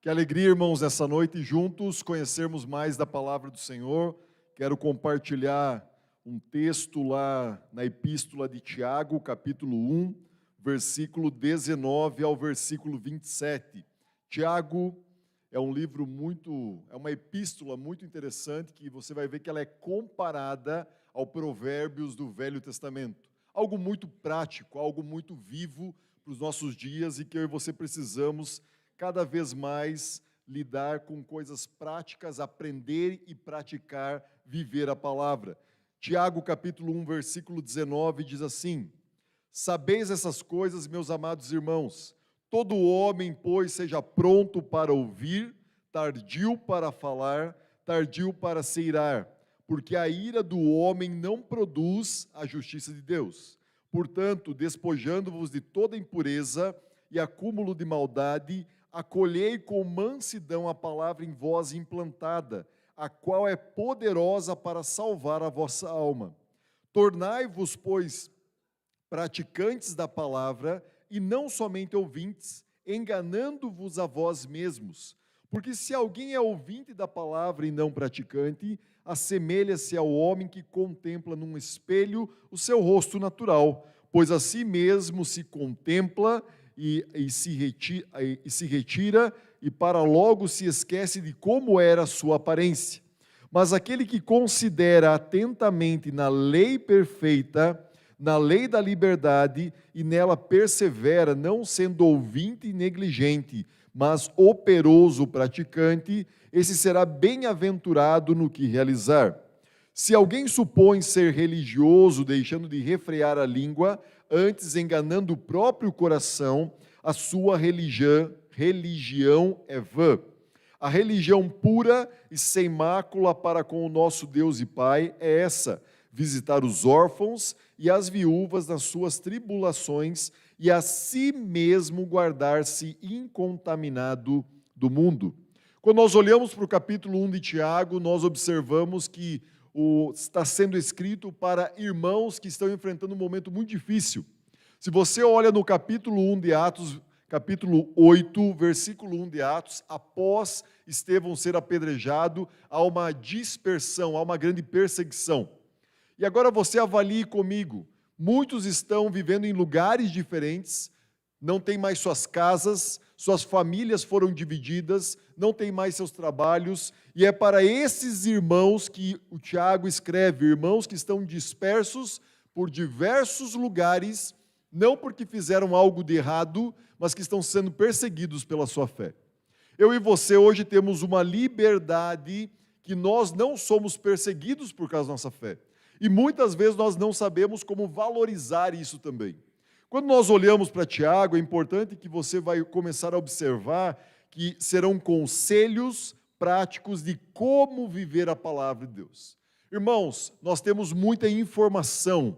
Que alegria, irmãos, nessa noite juntos conhecermos mais da palavra do Senhor. Quero compartilhar um texto lá na Epístola de Tiago, capítulo 1, versículo 19 ao versículo 27. Tiago é um livro é uma epístola muito interessante, que você vai ver que ela é comparada ao Provérbios do Velho Testamento. Algo muito prático, algo muito vivo para os nossos dias e que eu e você precisamos cada vez mais lidar com coisas práticas, aprender e praticar, viver a palavra. Tiago, capítulo 1, versículo 19, diz assim: Sabeis essas coisas, meus amados irmãos, todo homem, pois, seja pronto para ouvir, tardio para falar, tardio para se irar, porque a ira do homem não produz a justiça de Deus. Portanto, despojando-vos de toda impureza e acúmulo de maldade, acolhei com mansidão a palavra em vós implantada, a qual é poderosa para salvar a vossa alma. Tornai-vos, pois, praticantes da palavra, e não somente ouvintes, enganando-vos a vós mesmos. Porque se alguém é ouvinte da palavra e não praticante, assemelha-se ao homem que contempla num espelho o seu rosto natural, pois a si mesmo se contempla e se retira, e para logo se esquece de como era a sua aparência. Mas aquele que considera atentamente na lei perfeita, na lei da liberdade, e nela persevera, não sendo ouvinte e negligente, mas operoso praticante, esse será bem-aventurado no que realizar. Se alguém supõe ser religioso, deixando de refrear a língua, antes enganando o próprio coração, a sua religião é vã. A religião pura e sem mácula para com o nosso Deus e Pai é essa: visitar os órfãos e as viúvas nas suas tribulações e a si mesmo guardar-se incontaminado do mundo. Quando nós olhamos para o capítulo 1 de Tiago, nós observamos que está sendo escrito para irmãos que estão enfrentando um momento muito difícil. Se você olha no capítulo 1 de Atos, capítulo 8, versículo 1 de Atos, após Estevão ser apedrejado, há uma dispersão, há uma grande perseguição. E agora você avalie comigo, muitos estão vivendo em lugares diferentes, não têm mais suas casas, suas famílias foram divididas, não têm mais seus trabalhos, e é para esses irmãos que o Tiago escreve, irmãos que estão dispersos por diversos lugares, não porque fizeram algo de errado, mas que estão sendo perseguidos pela sua fé. Eu e você hoje temos uma liberdade que nós não somos perseguidos por causa da nossa fé. E muitas vezes nós não sabemos como valorizar isso também. Quando nós olhamos para Tiago, é importante que você vai começar a observar que serão conselhos práticos de como viver a palavra de Deus. Irmãos, nós temos muita informação,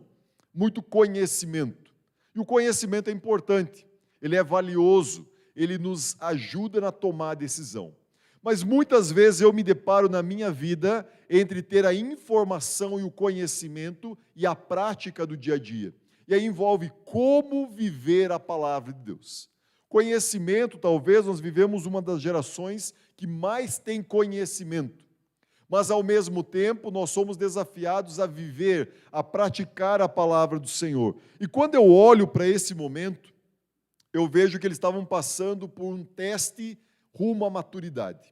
muito conhecimento. E o conhecimento é importante, ele é valioso, ele nos ajuda na tomar a decisão. Mas muitas vezes eu me deparo na minha vida entre ter a informação e o conhecimento e a prática do dia a dia. E aí envolve como viver a palavra de Deus. Conhecimento, talvez nós vivemos uma das gerações que mais tem conhecimento. Mas ao mesmo tempo nós somos desafiados a viver, a praticar a palavra do Senhor. E quando eu olho para esse momento, eu vejo que eles estavam passando por um teste rumo à maturidade.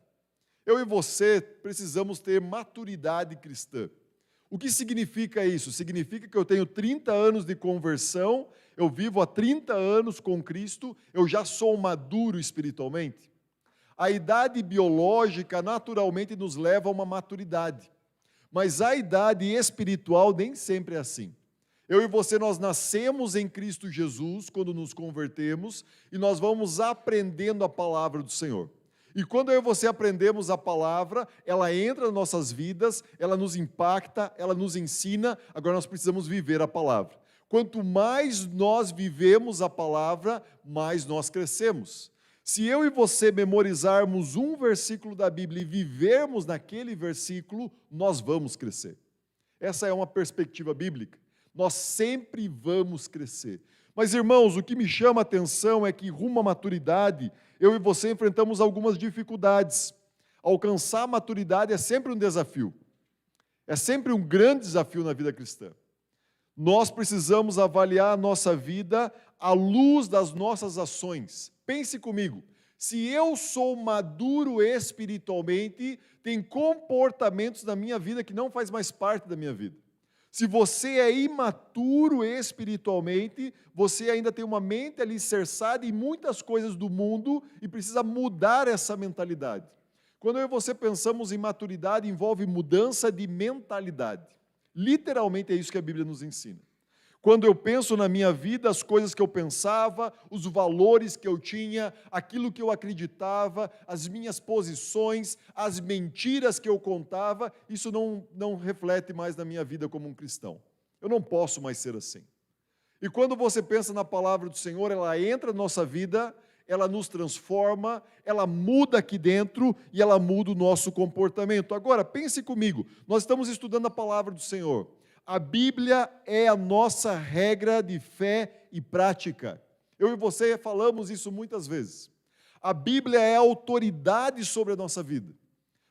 Eu e você precisamos ter maturidade cristã. O que significa isso? Significa que eu tenho 30 anos de conversão, eu vivo há 30 anos com Cristo, eu já sou maduro espiritualmente? A idade biológica naturalmente nos leva a uma maturidade, mas a idade espiritual nem sempre é assim. Eu e você, nós nascemos em Cristo Jesus quando nos convertemos e nós vamos aprendendo a palavra do Senhor. E quando eu e você aprendemos a palavra, ela entra nas nossas vidas, ela nos impacta, ela nos ensina, agora nós precisamos viver a palavra. Quanto mais nós vivemos a palavra, mais nós crescemos. Se eu e você memorizarmos um versículo da Bíblia e vivermos naquele versículo, nós vamos crescer. Essa é uma perspectiva bíblica. Nós sempre vamos crescer. Mas, irmãos, o que me chama a atenção é que, rumo à maturidade, eu e você enfrentamos algumas dificuldades. Alcançar a maturidade é sempre um desafio. É sempre um grande desafio na vida cristã. Nós precisamos avaliar a nossa vida à luz das nossas ações. Pense comigo, se eu sou maduro espiritualmente, tem comportamentos na minha vida que não faz mais parte da minha vida. Se você é imaturo espiritualmente, você ainda tem uma mente alicerçada em muitas coisas do mundo e precisa mudar essa mentalidade. Quando eu e você pensamos em maturidade, envolve mudança de mentalidade. Literalmente é isso que a Bíblia nos ensina. Quando eu penso na minha vida, as coisas que eu pensava, os valores que eu tinha, aquilo que eu acreditava, as minhas posições, as mentiras que eu contava, isso não reflete mais na minha vida como um cristão. Eu não posso mais ser assim. E quando você pensa na palavra do Senhor, ela entra na nossa vida, ela nos transforma, ela muda aqui dentro e ela muda o nosso comportamento. Agora, pense comigo, nós estamos estudando a palavra do Senhor. A Bíblia é a nossa regra de fé e prática. Eu e você falamos isso muitas vezes. A Bíblia é a autoridade sobre a nossa vida.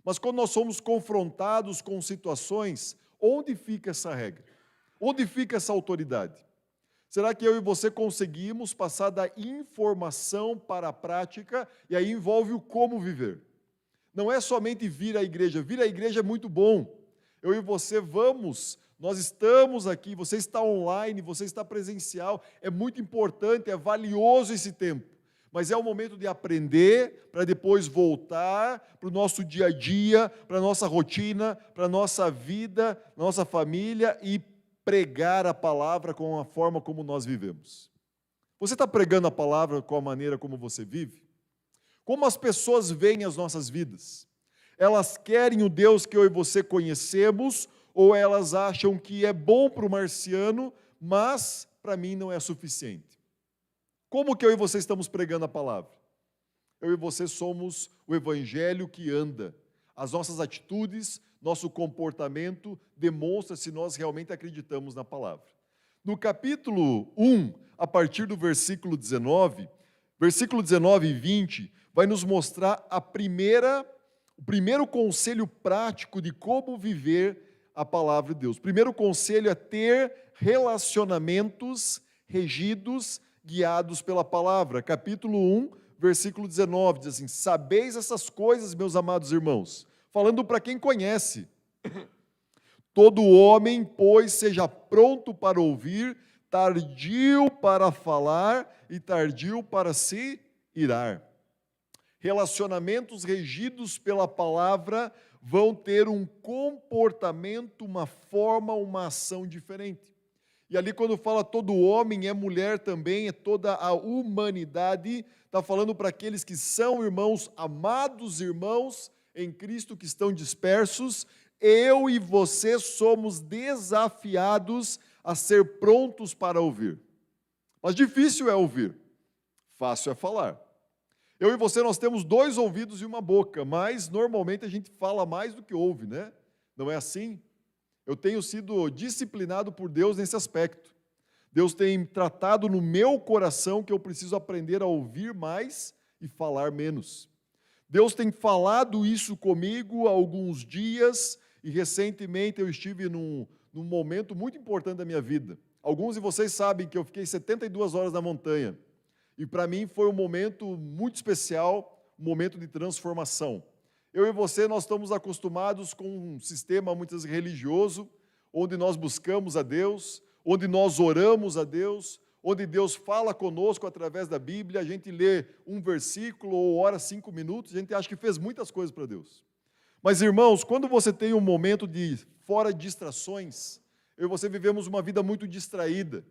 Mas quando nós somos confrontados com situações, onde fica essa regra? Onde fica essa autoridade? Será que eu e você conseguimos passar da informação para a prática, e aí envolve o como viver? Não é somente vir à igreja é muito bom. Eu e você vamos, nós estamos aqui, você está online, você está presencial, é muito importante, é valioso esse tempo. Mas é o momento de aprender, para depois voltar para o nosso dia a dia, para a nossa rotina, para a nossa vida, nossa família e pregar a palavra com a forma como nós vivemos. Você está pregando a palavra com a maneira como você vive? Como as pessoas veem as nossas vidas? Elas querem o Deus que eu e você conhecemos, ou elas acham que é bom para o marciano, mas para mim não é suficiente? Como que eu e você estamos pregando a palavra? Eu e você somos o evangelho que anda. As nossas atitudes, nosso comportamento demonstra se nós realmente acreditamos na palavra. No capítulo 1, a partir do versículo 19 e 20, vai nos mostrar o primeiro conselho prático de como viver a palavra de Deus. O primeiro conselho é ter relacionamentos regidos, guiados pela palavra. Capítulo 1, versículo 19, diz assim: sabeis essas coisas, meus amados irmãos, falando para quem conhece. Todo homem, pois, seja pronto para ouvir, tardio para falar e tardio para se irar. Relacionamentos regidos pela palavra vão ter um comportamento, uma forma, uma ação diferente. E ali quando fala todo homem, é mulher também, é toda a humanidade, está falando para aqueles que são irmãos, amados irmãos em Cristo que estão dispersos. Eu e você somos desafiados a ser prontos para ouvir. Mas difícil é ouvir, fácil é falar. Eu e você, nós temos 2 ouvidos e uma boca, mas normalmente a gente fala mais do que ouve, né? Não é assim? Eu tenho sido disciplinado por Deus nesse aspecto. Deus tem tratado no meu coração que eu preciso aprender a ouvir mais e falar menos. Deus tem falado isso comigo há alguns dias e recentemente eu estive num momento muito importante da minha vida. Alguns de vocês sabem que eu fiquei 72 horas na montanha. E para mim foi um momento muito especial, um momento de transformação. Eu e você, nós estamos acostumados com um sistema muitas vezes religioso, onde nós buscamos a Deus, onde nós oramos a Deus, onde Deus fala conosco através da Bíblia, a gente lê um versículo ou ora 5 minutos, a gente acha que fez muitas coisas para Deus. Mas, irmãos, quando você tem um momento de fora de distrações, eu e você vivemos uma vida muito distraída.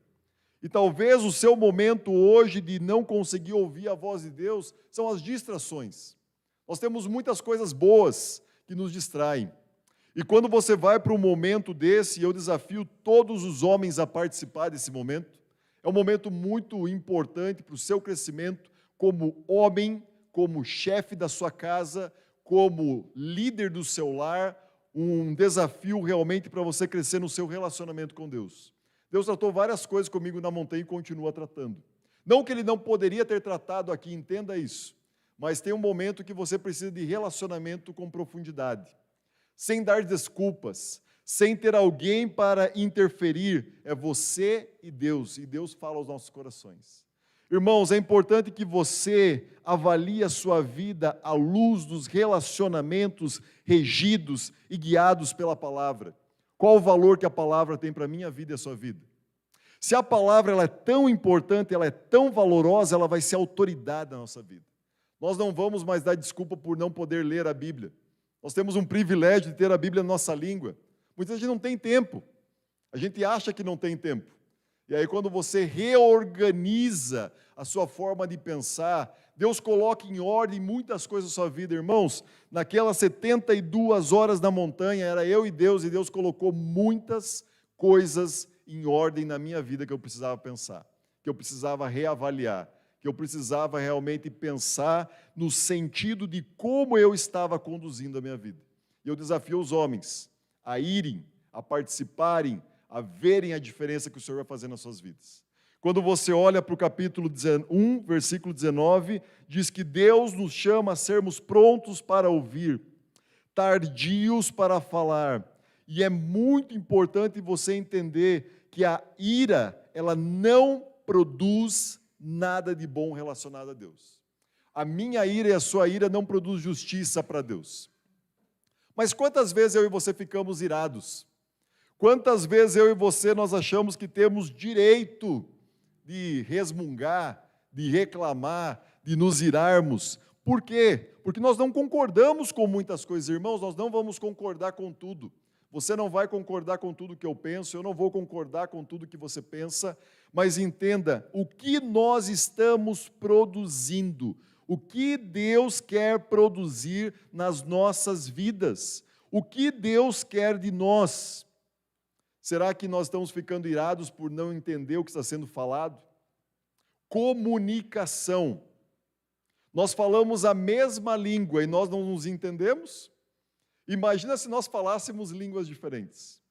E talvez o seu momento hoje de não conseguir ouvir a voz de Deus são as distrações. Nós temos muitas coisas boas que nos distraem. E quando você vai para um momento desse, eu desafio todos os homens a participar desse momento, é um momento muito importante para o seu crescimento como homem, como chefe da sua casa, como líder do seu lar, um desafio realmente para você crescer no seu relacionamento com Deus. Deus tratou várias coisas comigo na montanha e continua tratando. Não que Ele não poderia ter tratado aqui, entenda isso. Mas tem um momento que você precisa de relacionamento com profundidade. Sem dar desculpas, sem ter alguém para interferir. É você e Deus fala aos nossos corações. Irmãos, é importante que você avalie a sua vida à luz dos relacionamentos regidos e guiados pela palavra. Qual o valor que a palavra tem para a minha vida e a sua vida? Se a palavra ela é tão importante, ela é tão valorosa, ela vai ser autoridade na nossa vida. Nós não vamos mais dar desculpa por não poder ler a Bíblia. Nós temos um privilégio de ter a Bíblia na nossa língua. Muita gente não tem tempo. A gente acha que não tem tempo. E aí quando você reorganiza a sua forma de pensar, Deus coloca em ordem muitas coisas na sua vida, irmãos. Naquelas 72 horas na montanha, era eu e Deus colocou muitas coisas em ordem na minha vida que eu precisava pensar, que eu precisava reavaliar, que eu precisava realmente pensar no sentido de como eu estava conduzindo a minha vida. E eu desafio os homens a irem, a participarem, a verem a diferença que o Senhor vai fazer nas suas vidas. Quando você olha para o capítulo 1, versículo 19, diz que Deus nos chama a sermos prontos para ouvir, tardios para falar. E é muito importante você entender que a ira, ela não produz nada de bom relacionado a Deus. A minha ira e a sua ira não produz justiça para Deus. Mas quantas vezes eu e você ficamos irados? Quantas vezes eu e você nós achamos que temos direito de resmungar, de reclamar, de nos irarmos? Por quê? Porque nós não concordamos com muitas coisas, irmãos, nós não vamos concordar com tudo. Você não vai concordar com tudo que eu penso, eu não vou concordar com tudo que você pensa, mas entenda, o que nós estamos produzindo, o que Deus quer produzir nas nossas vidas, o que Deus quer de nós. Será que nós estamos ficando irados por não entender o que está sendo falado? Comunicação. Nós falamos a mesma língua e nós não nos entendemos? Imagina se nós falássemos línguas diferentes.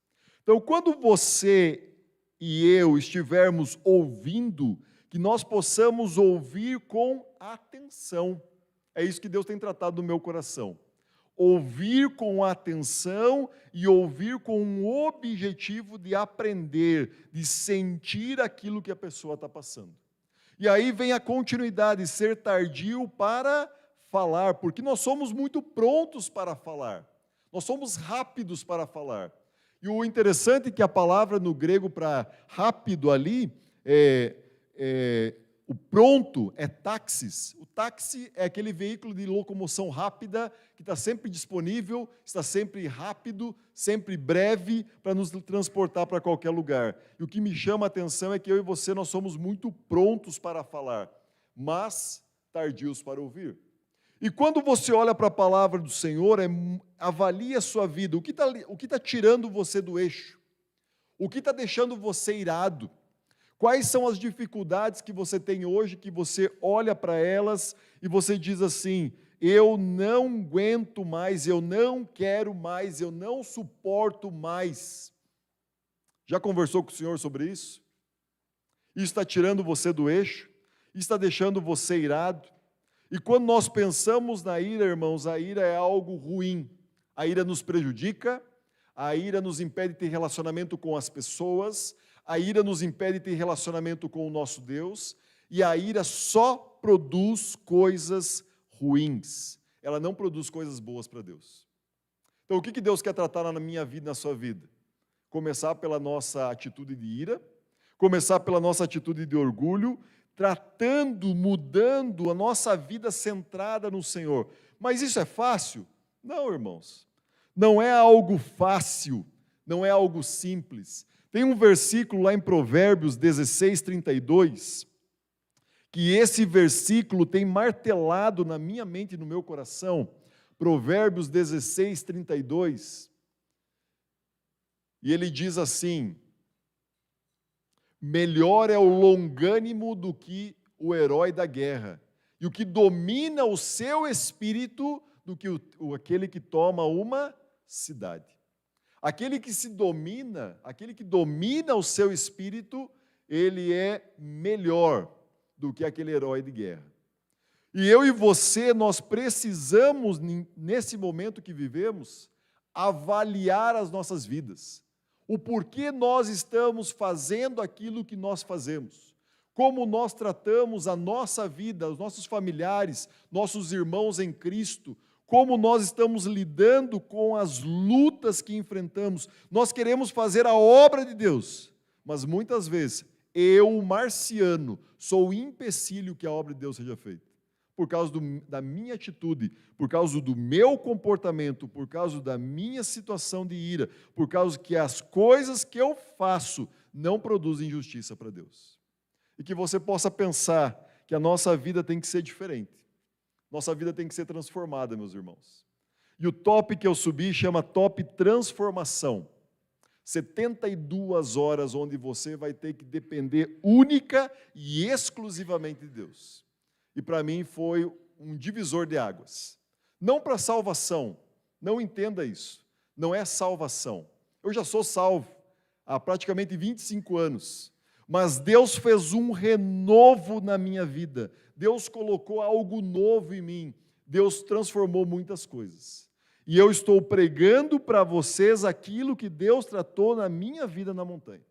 Então, quando você e eu estivermos ouvindo, que nós possamos ouvir com atenção. É isso que Deus tem tratado no meu coração. Ouvir com atenção e ouvir com um objetivo de aprender, de sentir aquilo que a pessoa está passando. E aí vem a continuidade, ser tardio para falar, porque nós somos muito prontos para falar. Nós somos rápidos para falar. E o interessante é que a palavra no grego para rápido ali, o pronto é táxis. O táxi é aquele veículo de locomoção rápida que está sempre disponível, está sempre rápido, sempre breve para nos transportar para qualquer lugar. E o que me chama a atenção é que eu e você nós somos muito prontos para falar, mas tardios para ouvir. E quando você olha para a palavra do Senhor, avalie a sua vida. O que está tirando você do eixo? O que está deixando você irado? Quais são as dificuldades que você tem hoje, que você olha para elas e você diz assim, eu não aguento mais, eu não quero mais, eu não suporto mais. Já conversou com o Senhor sobre isso? Isso está tirando você do eixo? Isso está deixando você irado? E quando nós pensamos na ira, irmãos, a ira é algo ruim. A ira nos prejudica, a ira nos impede de ter relacionamento com as pessoas, a ira nos impede de ter relacionamento com o nosso Deus, e a ira só produz coisas ruins. Ela não produz coisas boas para Deus. Então, o que Deus quer tratar na minha vida e na sua vida? Começar pela nossa atitude de ira, começar pela nossa atitude de orgulho, tratando, mudando a nossa vida centrada no Senhor. Mas isso é fácil? Não, irmãos. Não é algo fácil, não é algo simples. Tem um versículo lá em Provérbios 16, 32, que esse versículo tem martelado na minha mente e no meu coração. Provérbios 16, 32. E ele diz assim, melhor é o longânimo do que o herói da guerra, e o que domina o seu espírito do que aquele que toma uma cidade. Aquele que se domina, aquele que domina o seu espírito, ele é melhor do que aquele herói de guerra. E eu e você, nós precisamos, nesse momento que vivemos, avaliar as nossas vidas. O porquê nós estamos fazendo aquilo que nós fazemos. Como nós tratamos a nossa vida, os nossos familiares, nossos irmãos em Cristo. Como nós estamos lidando com as lutas que enfrentamos. Nós queremos fazer a obra de Deus, mas muitas vezes eu, marciano, sou o empecilho que a obra de Deus seja feita. Por causa da minha atitude, por causa do meu comportamento, por causa da minha situação de ira, por causa que as coisas que eu faço não produzem justiça para Deus. E que você possa pensar que a nossa vida tem que ser diferente. Nossa vida tem que ser transformada, meus irmãos. E o top que eu subi chama Top Transformação. 72 horas onde você vai ter que depender única e exclusivamente de Deus. E para mim foi um divisor de águas. Não para salvação, não entenda isso. Não é salvação. Eu já sou salvo há praticamente 25 anos. Mas Deus fez um renovo na minha vida. Deus colocou algo novo em mim. Deus transformou muitas coisas. E eu estou pregando para vocês aquilo que Deus tratou na minha vida na montanha.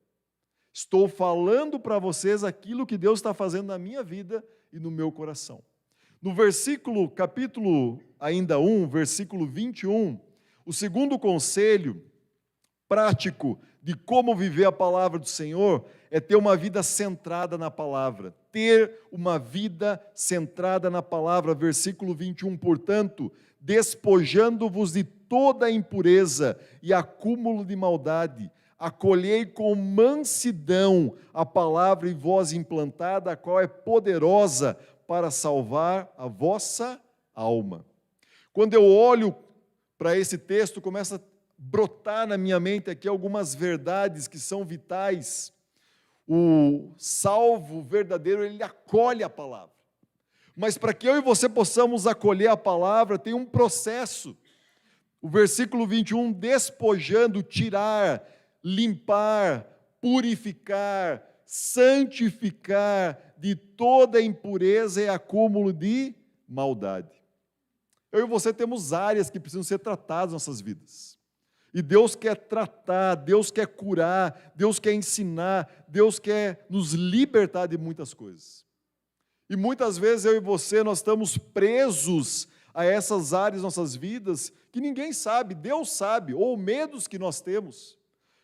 Estou falando para vocês aquilo que Deus está fazendo na minha vida e no meu coração. No capítulo ainda 1, versículo 21, o segundo conselho prático de como viver a palavra do Senhor é ter uma vida centrada na palavra. Ter uma vida centrada na palavra. Versículo 21, portanto, despojando-vos de toda a impureza e acúmulo de maldade, acolhei com mansidão a palavra em vós implantada, a qual é poderosa para salvar a vossa alma. Quando eu olho para esse texto, começa a brotar na minha mente aqui algumas verdades que são vitais. O salvo verdadeiro, ele acolhe a palavra. Mas para que eu e você possamos acolher a palavra, tem um processo. O versículo 21, despojando, tirar, limpar, purificar, santificar de toda impureza e acúmulo de maldade. Eu e você temos áreas que precisam ser tratadas nas nossas vidas. E Deus quer tratar, Deus quer curar, Deus quer ensinar, Deus quer nos libertar de muitas coisas. E muitas vezes eu e você, nós estamos presos a essas áreas das nossas vidas que ninguém sabe, Deus sabe, ou medos que nós temos.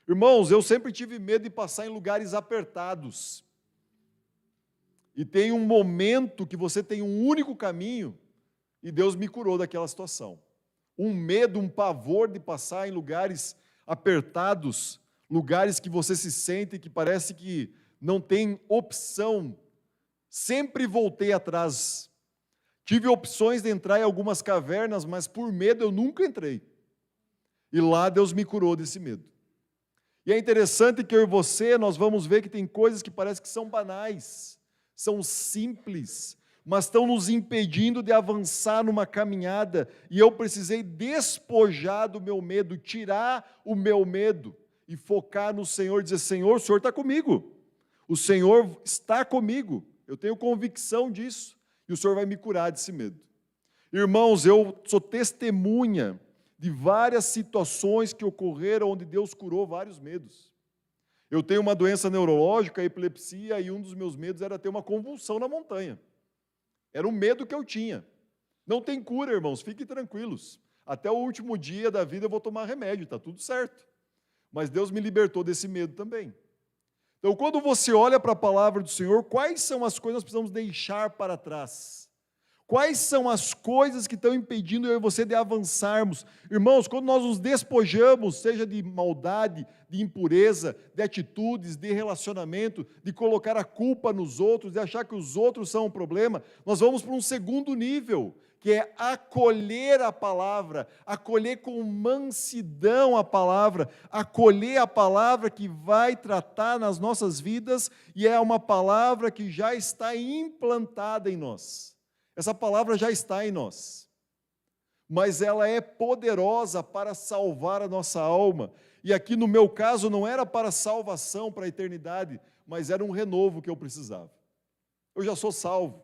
Irmãos, eu sempre tive medo de passar em lugares apertados. E tem um momento que você tem um único caminho, e Deus me curou daquela situação. Um medo, um pavor de passar em lugares apertados, lugares que você se sente que parece que não tem opção. Sempre voltei atrás. Tive opções de entrar em algumas cavernas, mas por medo eu nunca entrei. E lá Deus me curou desse medo. E é interessante que eu e você, nós vamos ver que tem coisas que parecem que são banais, são simples, mas estão nos impedindo de avançar numa caminhada, e eu precisei despojar do meu medo, tirar o meu medo, e focar no Senhor, dizer, Senhor, o Senhor está comigo, o Senhor está comigo, eu tenho convicção disso, e o Senhor vai me curar desse medo. Irmãos, eu sou testemunha de várias situações que ocorreram onde Deus curou vários medos. Eu tenho uma doença neurológica, epilepsia, e um dos meus medos era ter uma convulsão na montanha. Era um medo que eu tinha. Não tem cura, irmãos, fiquem tranquilos. Até o último dia da vida eu vou tomar remédio, está tudo certo. Mas Deus me libertou desse medo também. Então, quando você olha para a palavra do Senhor, quais são as coisas que nós precisamos deixar para trás? Quais são as coisas que estão impedindo eu e você de avançarmos? Irmãos, quando nós nos despojamos, seja de maldade, de impureza, de atitudes, de relacionamento, de colocar a culpa nos outros, de achar que os outros são o problema, nós vamos para um segundo nível, que é acolher a palavra, acolher com mansidão a palavra, acolher a palavra que vai tratar nas nossas vidas, e é uma palavra que já está implantada em nós. Essa palavra já está em nós, mas ela é poderosa para salvar a nossa alma. E aqui no meu caso não era para salvação, para a eternidade, mas era um renovo que eu precisava. Eu já sou salvo,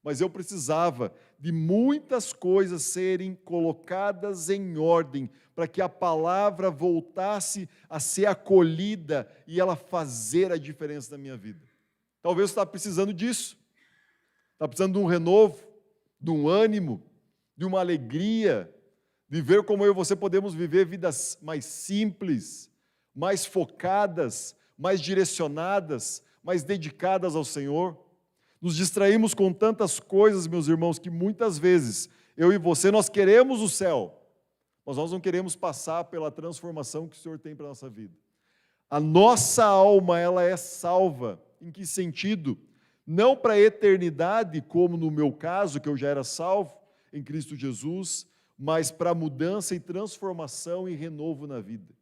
mas eu precisava de muitas coisas serem colocadas em ordem, para que a palavra voltasse a ser acolhida e ela fazer a diferença na minha vida. Talvez você está precisando disso, está precisando de um renovo, de um ânimo, de uma alegria, de ver como eu e você podemos viver vidas mais simples, mais focadas, mais direcionadas, mais dedicadas ao Senhor. Nos distraímos com tantas coisas, meus irmãos, que muitas vezes, eu e você, nós queremos o céu, mas nós não queremos passar pela transformação que o Senhor tem para a nossa vida. A nossa alma, ela é salva. Em que sentido? Não para a eternidade, como no meu caso, que eu já era salvo em Cristo Jesus, mas para a mudança e transformação e renovo na vida.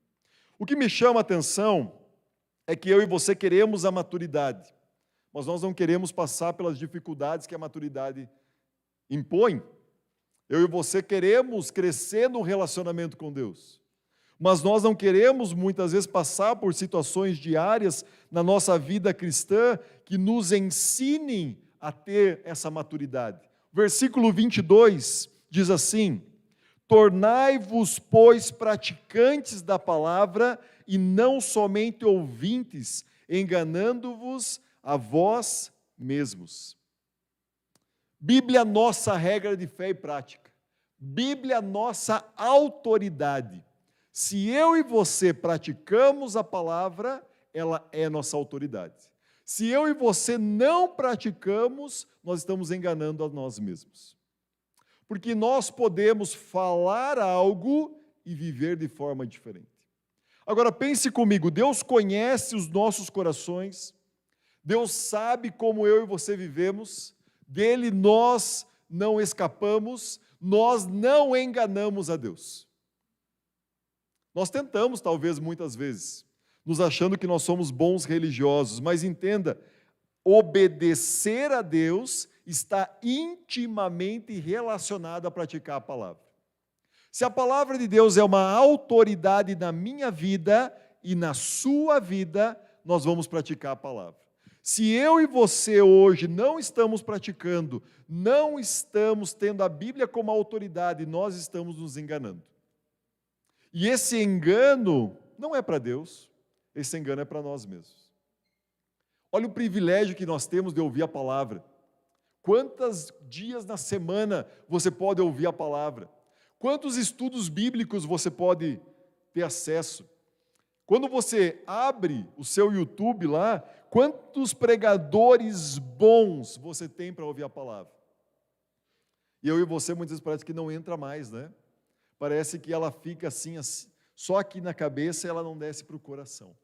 O que me chama a atenção é que eu e você queremos a maturidade, mas nós não queremos passar pelas dificuldades que a maturidade impõe. Eu e você queremos crescer no relacionamento com Deus, mas nós não queremos muitas vezes passar por situações diárias na nossa vida cristã que nos ensinem a ter essa maturidade. Versículo 22 diz assim: tornai-vos, pois, praticantes da palavra e não somente ouvintes, enganando-vos a vós mesmos. Bíblia, nossa regra de fé e prática. Bíblia, nossa autoridade. Se eu e você praticamos a palavra, ela é nossa autoridade. Se eu e você não praticamos, nós estamos enganando a nós mesmos. Porque nós podemos falar algo e viver de forma diferente. Agora pense comigo, Deus conhece os nossos corações, Deus sabe como eu e você vivemos, dele nós não escapamos, nós não enganamos a Deus. Nós tentamos, talvez, muitas vezes, nos achando que nós somos bons religiosos, mas entenda, obedecer a Deus está intimamente relacionado a praticar a palavra. Se a palavra de Deus é uma autoridade na minha vida e na sua vida, nós vamos praticar a palavra. Se eu e você hoje não estamos praticando, não estamos tendo a Bíblia como autoridade, nós estamos nos enganando. E esse engano não é para Deus, esse engano é para nós mesmos. Olha o privilégio que nós temos de ouvir a palavra. Quantos dias na semana você pode ouvir a palavra? Quantos estudos bíblicos você pode ter acesso? Quando você abre o seu YouTube lá, quantos pregadores bons você tem para ouvir a palavra? E eu e você muitas vezes parece que não entra mais, né? Parece que ela fica assim, só aqui na cabeça e ela não desce para o coração.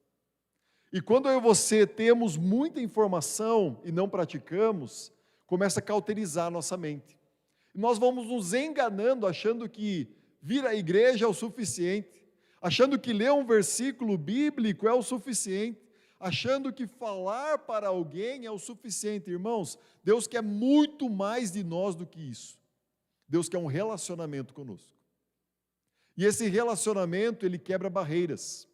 E quando eu e você temos muita informação e não praticamos, começa a cauterizar a nossa mente. E nós vamos nos enganando, achando que vir à igreja é o suficiente, achando que ler um versículo bíblico é o suficiente, achando que falar para alguém é o suficiente. Irmãos, Deus quer muito mais de nós do que isso. Deus quer um relacionamento conosco. E esse relacionamento, ele quebra barreiras.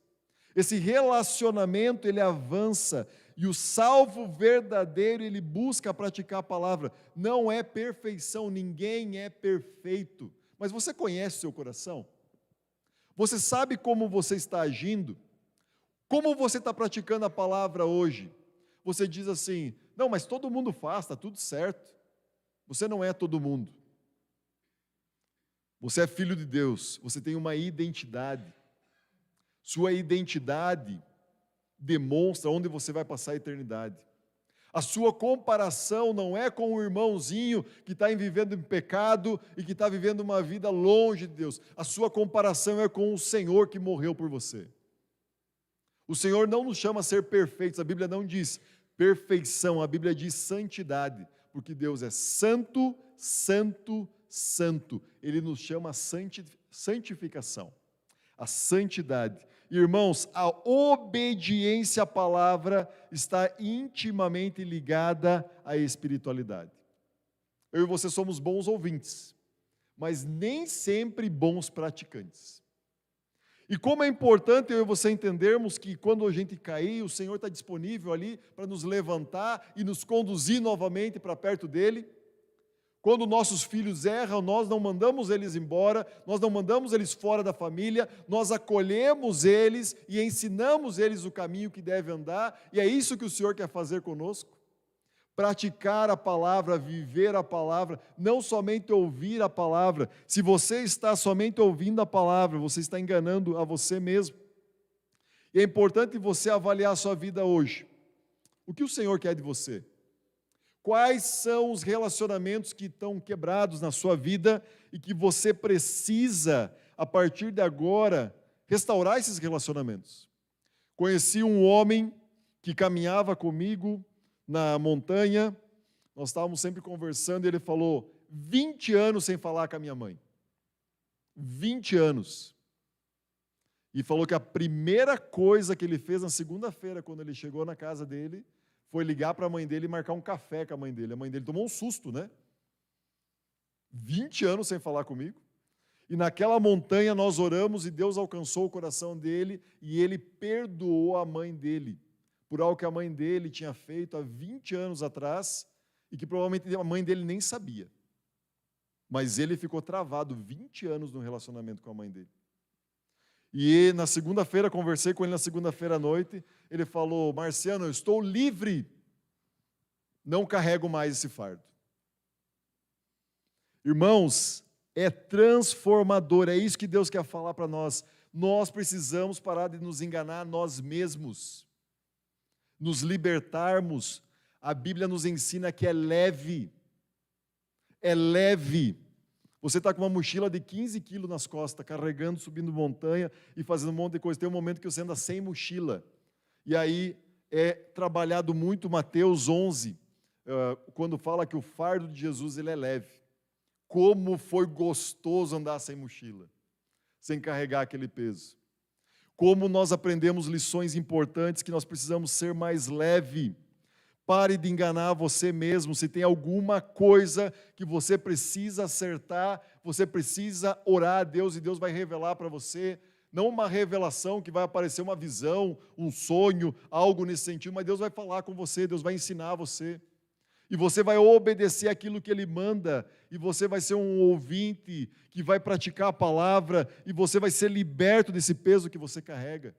Esse relacionamento, ele avança. E o salvo verdadeiro, ele busca praticar a palavra. Não é perfeição, ninguém é perfeito. Mas você conhece o seu coração? Você sabe como você está agindo? Como você está praticando a palavra hoje? Você diz assim, não, mas todo mundo faz, está tudo certo. Você não é todo mundo. Você é filho de Deus, você tem uma identidade. Sua identidade demonstra onde você vai passar a eternidade. A sua comparação não é com o irmãozinho que está vivendo em pecado e que está vivendo uma vida longe de Deus. A sua comparação é com o Senhor que morreu por você. O Senhor não nos chama a ser perfeitos, a Bíblia não diz perfeição, a Bíblia diz santidade, porque Deus é santo, santo, santo. Ele nos chama a santificação, a santidade. Irmãos, a obediência à palavra está intimamente ligada à espiritualidade. Eu e você somos bons ouvintes, mas nem sempre bons praticantes. E como é importante eu e você entendermos que quando a gente cair, o Senhor está disponível ali para nos levantar e nos conduzir novamente para perto dEle. Quando nossos filhos erram, nós não mandamos eles embora, nós não mandamos eles fora da família, nós acolhemos eles e ensinamos eles o caminho que deve andar, e é isso que o Senhor quer fazer conosco. Praticar a palavra, viver a palavra, não somente ouvir a palavra. Se você está somente ouvindo a palavra, você está enganando a você mesmo. E é importante você avaliar a sua vida hoje. O que o Senhor quer de você? Quais são os relacionamentos que estão quebrados na sua vida e que você precisa, a partir de agora, restaurar esses relacionamentos? Conheci um homem que caminhava comigo na montanha, nós estávamos sempre conversando e ele falou, 20 anos sem falar com a minha mãe. 20 anos. E falou que a primeira coisa que ele fez na segunda-feira, quando ele chegou na casa dele, foi ligar para a mãe dele e marcar um café com a mãe dele. A mãe dele tomou um susto, né? 20 anos sem falar comigo. E naquela montanha nós oramos e Deus alcançou o coração dele e ele perdoou a mãe dele por algo que a mãe dele tinha feito há 20 anos atrás e que provavelmente a mãe dele nem sabia. Mas ele ficou travado 20 anos no relacionamento com a mãe dele. E na segunda-feira, conversei com ele na segunda-feira à noite, ele falou, Marciano, eu estou livre, não carrego mais esse fardo. Irmãos, é transformador, é isso que Deus quer falar para nós. Nós precisamos parar de nos enganar nós mesmos, nos libertarmos. A Bíblia nos ensina que é leve, é leve. Você está com uma mochila de 15 quilos nas costas, carregando, subindo montanha e fazendo um monte de coisa. Tem um momento que você anda sem mochila. E aí é trabalhado muito Mateus 11, quando fala que o fardo de Jesus ele é leve. Como foi gostoso andar sem mochila, sem carregar aquele peso. Como nós aprendemos lições importantes que nós precisamos ser mais leve. Pare de enganar você mesmo. Se tem alguma coisa que você precisa acertar, você precisa orar a Deus e Deus vai revelar para você. Não uma revelação que vai aparecer uma visão, um sonho, algo nesse sentido, mas Deus vai falar com você, Deus vai ensinar você. E você vai obedecer aquilo que Ele manda, e você vai ser um ouvinte que vai praticar a palavra, e você vai ser liberto desse peso que você carrega.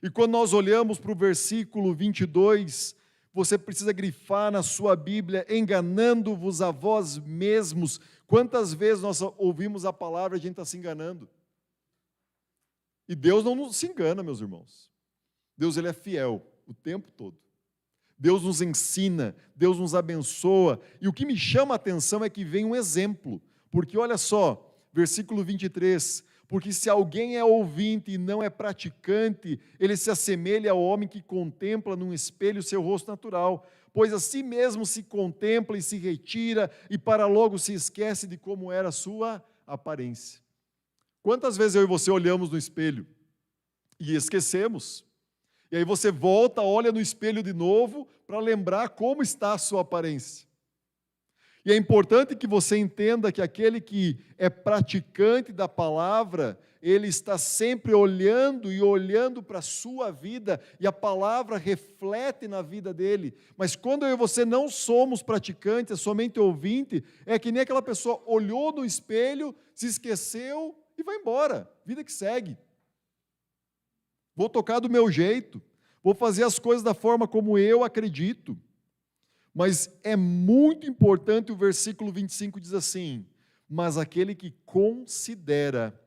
E quando nós olhamos para o versículo 22, você precisa grifar na sua Bíblia, enganando-vos a vós mesmos. Quantas vezes nós ouvimos a palavra e a gente está se enganando? E Deus não se engana, meus irmãos. Deus ele é fiel o tempo todo. Deus nos ensina, Deus nos abençoa. E o que me chama a atenção é que vem um exemplo. Porque olha só, versículo 23... Porque se alguém é ouvinte e não é praticante, ele se assemelha ao homem que contempla num espelho seu rosto natural, pois a si mesmo se contempla e se retira, e para logo se esquece de como era a sua aparência. Quantas vezes eu e você olhamos no espelho e esquecemos? E aí você volta, olha no espelho de novo, para lembrar como está a sua aparência. E é importante que você entenda que aquele que é praticante da palavra, ele está sempre olhando e olhando para a sua vida, e a palavra reflete na vida dele. Mas quando eu e você não somos praticantes, é somente ouvinte, é que nem aquela pessoa olhou no espelho, se esqueceu e vai embora, vida que segue. Vou tocar do meu jeito, vou fazer as coisas da forma como eu acredito. Mas é muito importante o versículo 25 diz assim, mas aquele que considera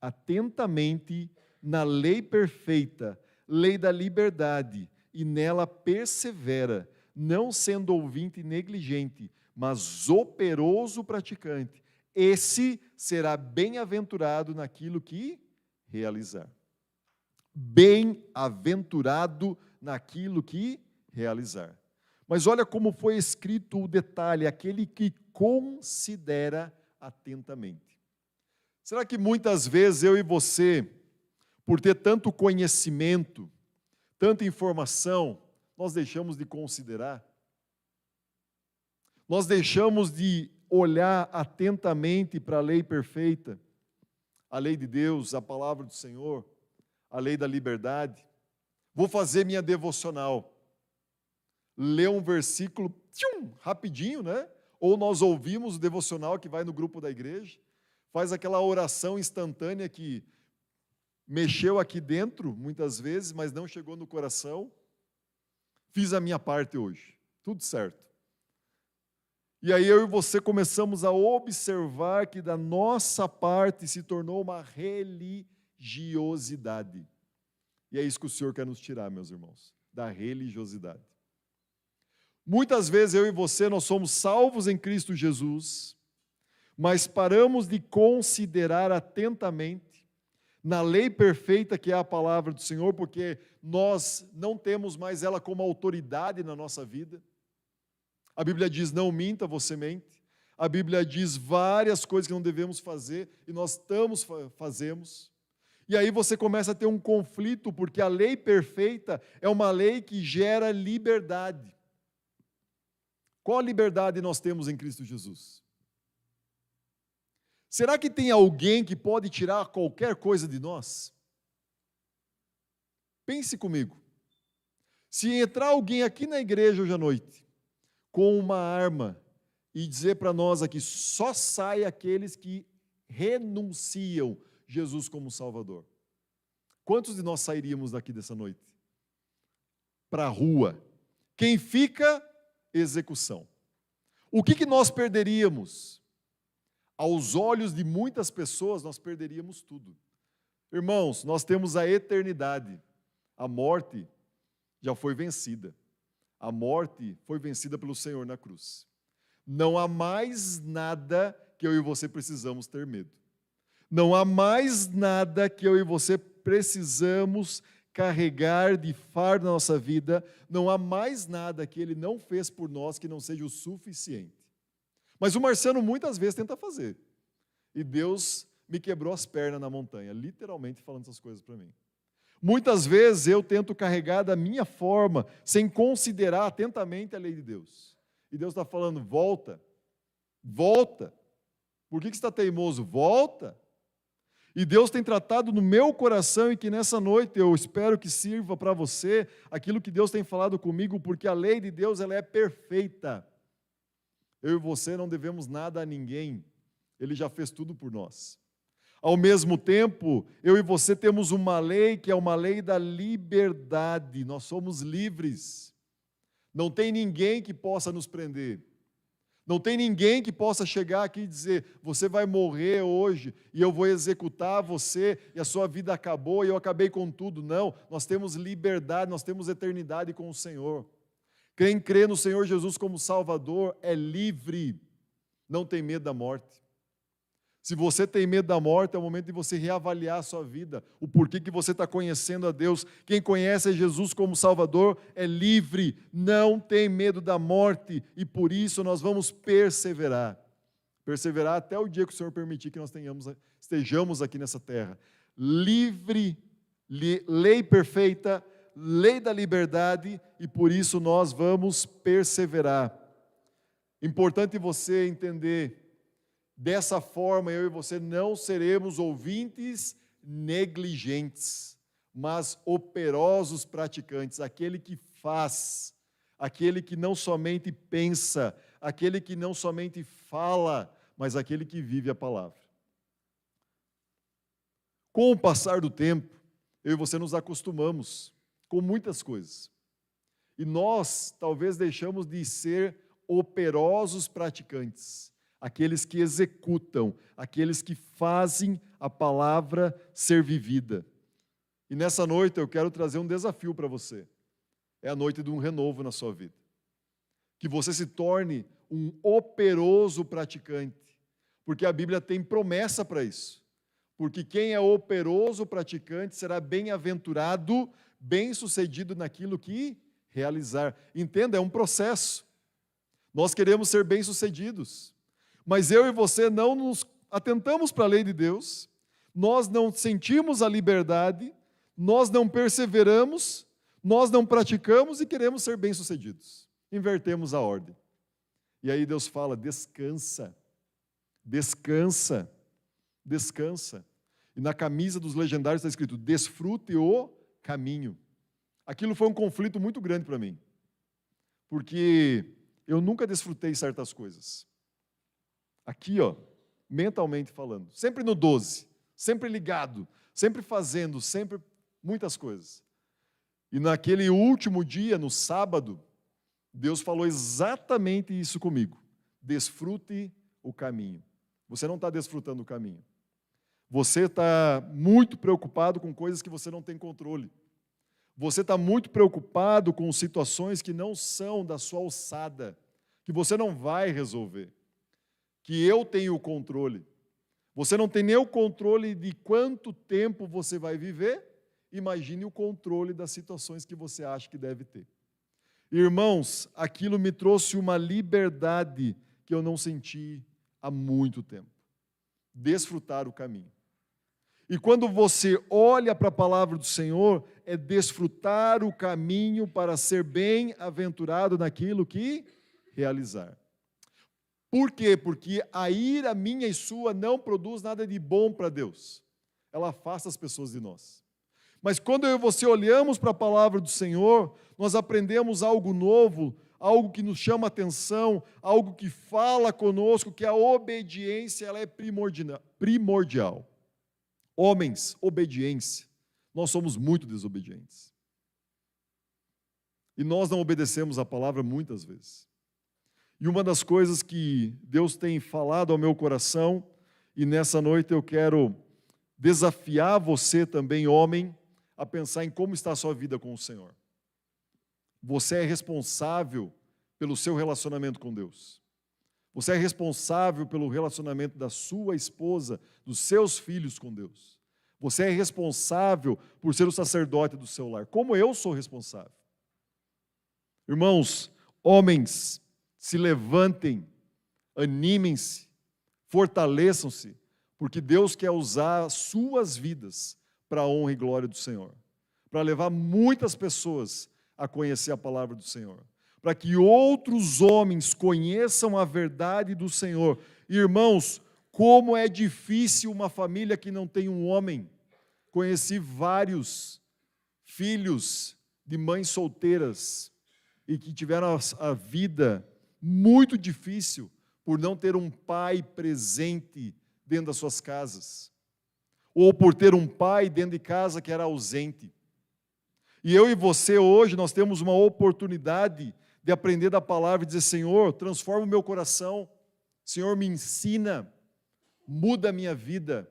atentamente na lei perfeita, lei da liberdade, e nela persevera, não sendo ouvinte negligente, mas operoso praticante, esse será bem-aventurado naquilo que realizar. Bem-aventurado naquilo que realizar. Mas olha como foi escrito o detalhe, aquele que considera atentamente. Será que muitas vezes eu e você, por ter tanto conhecimento, tanta informação, nós deixamos de considerar? Nós deixamos de olhar atentamente para a lei perfeita, a lei de Deus, a palavra do Senhor? a lei da liberdade, vou fazer minha devocional. Ler um versículo, rapidinho, né? Ou nós ouvimos o devocional que vai no grupo da igreja, faz aquela oração instantânea que mexeu aqui dentro, muitas vezes, mas não chegou no coração. Fiz a minha parte hoje, tudo certo. E aí eu e você começamos a observar que da nossa parte se tornou uma religiosidade. E é isso que o Senhor quer nos tirar, meus irmãos, da religiosidade. Muitas vezes eu e você, nós somos salvos em Cristo Jesus, mas paramos de considerar atentamente na lei perfeita que é a palavra do Senhor, porque nós não temos mais ela como autoridade na nossa vida. A Bíblia diz, não minta, você mente. A Bíblia diz várias coisas que não devemos fazer, e nós fazemos. E aí você começa a ter um conflito, porque a lei perfeita é uma lei que gera liberdade. Qual a liberdade nós temos em Cristo Jesus? Será que tem alguém que pode tirar qualquer coisa de nós? Pense comigo. Se entrar alguém aqui na igreja hoje à noite, com uma arma, e dizer para nós aqui, só sai aqueles que renunciam Jesus como Salvador. Quantos de nós sairíamos daqui dessa noite? Para a rua. Quem fica, execução. O que nós perderíamos? Aos olhos de muitas pessoas, nós perderíamos tudo. Irmãos, nós temos a eternidade. A morte já foi vencida. A morte foi vencida pelo Senhor na cruz. Não há mais nada que eu e você precisamos ter medo. Não há mais nada que eu e você precisamos carregar de fardo na nossa vida. Não há mais nada que Ele não fez por nós que não seja o suficiente. Mas o Marciano muitas vezes tenta fazer. E Deus me quebrou as pernas na montanha, literalmente falando essas coisas para mim. Muitas vezes eu tento carregar da minha forma, sem considerar atentamente a lei de Deus. E Deus está falando, volta, volta. Por que você está teimoso? Volta. E Deus tem tratado no meu coração e que nessa noite eu espero que sirva para você aquilo que Deus tem falado comigo, porque a lei de Deus ela é perfeita. Eu e você não devemos nada a ninguém, Ele já fez tudo por nós. Ao mesmo tempo, eu e você temos uma lei que é uma lei da liberdade, nós somos livres. Não tem ninguém que possa nos prender. Não tem ninguém que possa chegar aqui e dizer, você vai morrer hoje e eu vou executar você e a sua vida acabou e eu acabei com tudo. Não, nós temos liberdade, nós temos eternidade com o Senhor. Quem crê no Senhor Jesus como Salvador é livre, não tem medo da morte. Se você tem medo da morte, é o momento de você reavaliar a sua vida, o porquê que você está conhecendo a Deus. Quem conhece a Jesus como Salvador é livre, não tem medo da morte, e por isso nós vamos perseverar. Perseverar até o dia que o Senhor permitir que nós estejamos aqui nessa terra. Livre, lei perfeita, lei da liberdade, e por isso nós vamos perseverar. Importante você entender. Dessa forma, eu e você não seremos ouvintes negligentes, mas operosos praticantes, aquele que faz, aquele que não somente pensa, aquele que não somente fala, mas aquele que vive a palavra. Com o passar do tempo, eu e você nos acostumamos com muitas coisas. E nós, talvez, deixamos de ser operosos praticantes. Aqueles que executam, aqueles que fazem a palavra ser vivida. E nessa noite eu quero trazer um desafio para você. É a noite de um renovo na sua vida. Que você se torne um operoso praticante, porque a Bíblia tem promessa para isso. Porque quem é operoso praticante será bem-aventurado, bem-sucedido naquilo que realizar. Entenda, é um processo. Nós queremos ser bem-sucedidos. Mas eu e você não nos atentamos para a lei de Deus, nós não sentimos a liberdade, nós não perseveramos, nós não praticamos e queremos ser bem-sucedidos. Invertemos a ordem. E aí Deus fala, descansa, descansa, descansa. E na camisa dos legendários está escrito: desfrute o caminho. Aquilo foi um conflito muito grande para mim, porque eu nunca desfrutei certas coisas. Aqui, ó, mentalmente falando, sempre no 12, sempre ligado, sempre fazendo, sempre muitas coisas. E naquele último dia, no sábado, Deus falou exatamente isso comigo: desfrute o caminho. Você não está desfrutando o caminho. Você está muito preocupado com coisas que você não tem controle. Você está muito preocupado com situações que não são da sua alçada, que você não vai resolver, que eu tenho o controle. Você não tem nem o controle de quanto tempo você vai viver, imagine o controle das situações que você acha que deve ter. Irmãos, aquilo me trouxe uma liberdade que eu não senti há muito tempo. Desfrutar o caminho. E quando você olha para a palavra do Senhor, é desfrutar o caminho para ser bem-aventurado naquilo que realizar. Por quê? Porque a ira minha e sua não produz nada de bom para Deus. Ela afasta as pessoas de nós. Mas quando eu e você olhamos para a palavra do Senhor, nós aprendemos algo novo, algo que nos chama a atenção, algo que fala conosco, que a obediência ela é primordial. Homens, obediência. Nós somos muito desobedientes. E nós não obedecemos a palavra muitas vezes. E uma das coisas que Deus tem falado ao meu coração, e nessa noite eu quero desafiar você também, homem, a pensar em como está a sua vida com o Senhor. Você é responsável pelo seu relacionamento com Deus. Você é responsável pelo relacionamento da sua esposa, dos seus filhos com Deus. Você é responsável por ser o sacerdote do seu lar, como eu sou responsável. Irmãos, homens, se levantem, animem-se, fortaleçam-se, porque Deus quer usar as suas vidas para a honra e glória do Senhor, para levar muitas pessoas a conhecer a palavra do Senhor, para que outros homens conheçam a verdade do Senhor. Irmãos, como é difícil uma família que não tem um homem. Conheci vários filhos de mães solteiras e que tiveram a vida muito difícil por não ter um pai presente dentro das suas casas, ou por ter um pai dentro de casa que era ausente. E eu e você hoje, nós temos uma oportunidade de aprender da palavra e dizer: Senhor, transforma o meu coração, Senhor, me ensina, muda a minha vida,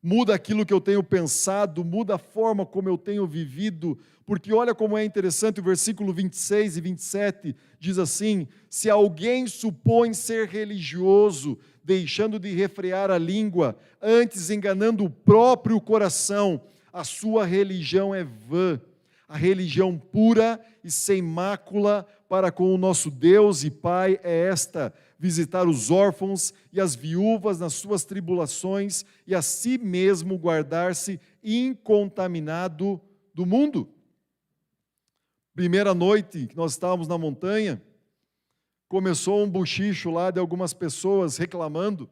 muda aquilo que eu tenho pensado, muda a forma como eu tenho vivido, porque olha como é interessante, o versículo 26 e 27 diz assim: se alguém supõe ser religioso, deixando de refrear a língua, antes enganando o próprio coração, a sua religião é vã. A religião pura e sem mácula para com o nosso Deus e Pai é esta: visitar os órfãos e as viúvas nas suas tribulações e a si mesmo guardar-se incontaminado do mundo. Primeira noite que nós estávamos na montanha, começou um bochicho lá de algumas pessoas reclamando.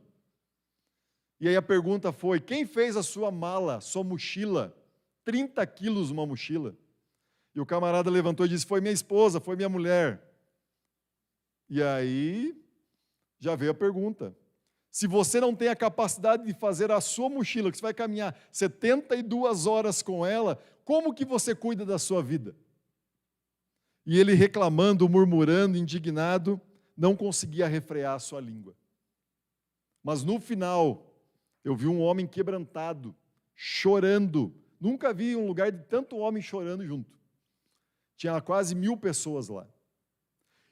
E aí a pergunta foi: quem fez a sua mala, sua mochila? 30 quilos uma mochila. E o camarada levantou e disse: foi minha esposa, foi minha mulher. E aí já veio a pergunta: se você não tem a capacidade de fazer a sua mochila, que você vai caminhar 72 horas com ela, como que você cuida da sua vida? E ele reclamando, murmurando, indignado, não conseguia refrear a sua língua. Mas no final, eu vi um homem quebrantado, chorando. Nunca vi um lugar de tanto homem chorando junto. Tinha quase 1000 pessoas lá.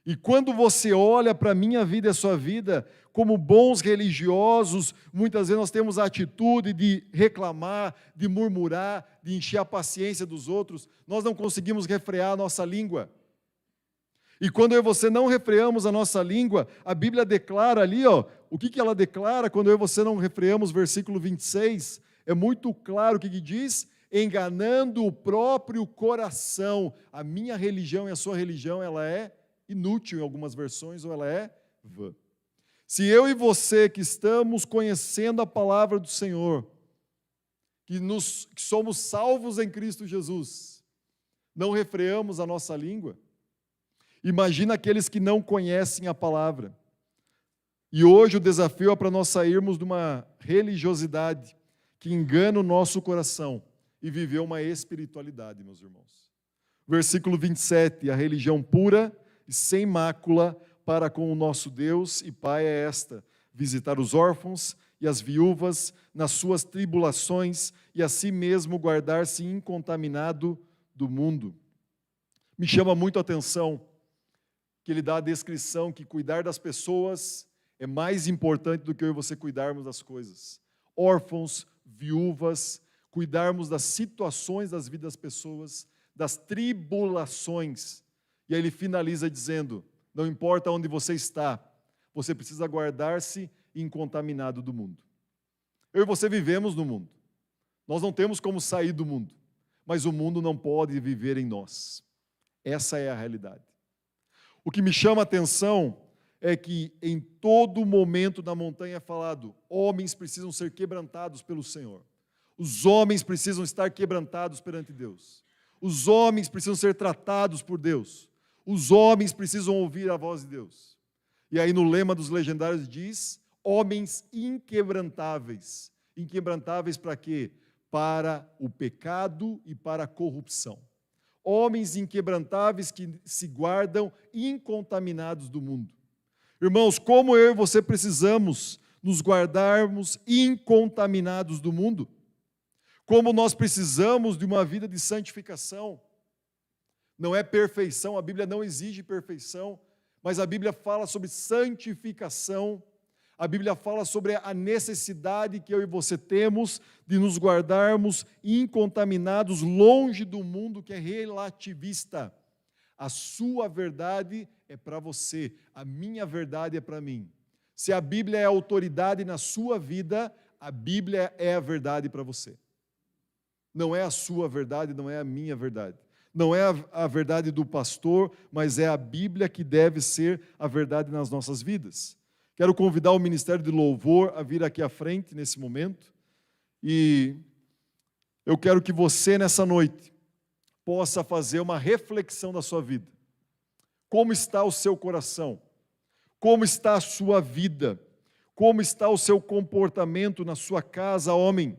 E quando você olha para a minha vida e a sua vida, como bons religiosos, muitas vezes nós temos a atitude de reclamar, de murmurar, de encher a paciência dos outros, nós não conseguimos refrear a nossa língua. E quando eu e você não refreamos a nossa língua, a Bíblia declara ali, ó, o que ela declara quando eu e você não refreamos, versículo 26, é muito claro o que diz: enganando o próprio coração. A minha religião e a sua religião, ela é inútil em algumas versões, ou ela é vã. Se eu e você que estamos conhecendo a palavra do Senhor, que somos salvos em Cristo Jesus, não refreamos a nossa língua? Imagina aqueles que não conhecem a palavra. E hoje o desafio é para nós sairmos de uma religiosidade que engana o nosso coração e viver uma espiritualidade, meus irmãos. Versículo 27, a religião pura e sem mácula para com o nosso Deus e Pai é esta: visitar os órfãos e as viúvas nas suas tribulações e a si mesmo guardar-se incontaminado do mundo. Me chama muito a atenção que ele dá a descrição que cuidar das pessoas é mais importante do que eu e você cuidarmos das coisas. Órfãos, viúvas, cuidarmos das situações das vidas das pessoas, das tribulações. E aí ele finaliza dizendo: não importa onde você está, você precisa guardar-se incontaminado do mundo. Eu e você vivemos no mundo. Nós não temos como sair do mundo, mas o mundo não pode viver em nós. Essa é a realidade. O que me chama a atenção é que em todo momento na montanha é falado: homens precisam ser quebrantados pelo Senhor. Os homens precisam estar quebrantados perante Deus. Os homens precisam ser tratados por Deus. Os homens precisam ouvir a voz de Deus. E aí no lema dos legendários diz: homens inquebrantáveis. Inquebrantáveis para quê? Para o pecado e para a corrupção. Homens inquebrantáveis que se guardam incontaminados do mundo. Irmãos, como eu e você precisamos nos guardarmos incontaminados do mundo? Como nós precisamos de uma vida de santificação. Não é perfeição, a Bíblia não exige perfeição, mas a Bíblia fala sobre santificação. A Bíblia fala sobre a necessidade que eu e você temos de nos guardarmos incontaminados, longe do mundo que é relativista. A sua verdade é para você, a minha verdade é para mim. Se a Bíblia é a autoridade na sua vida, a Bíblia é a verdade para você. Não é a sua verdade, não é a minha verdade. Não é a verdade do pastor, mas é a Bíblia que deve ser a verdade nas nossas vidas. Quero convidar o Ministério de Louvor a vir aqui à frente nesse momento. E eu quero que você, nessa noite, possa fazer uma reflexão da sua vida. Como está o seu coração? Como está a sua vida? Como está o seu comportamento na sua casa, homem?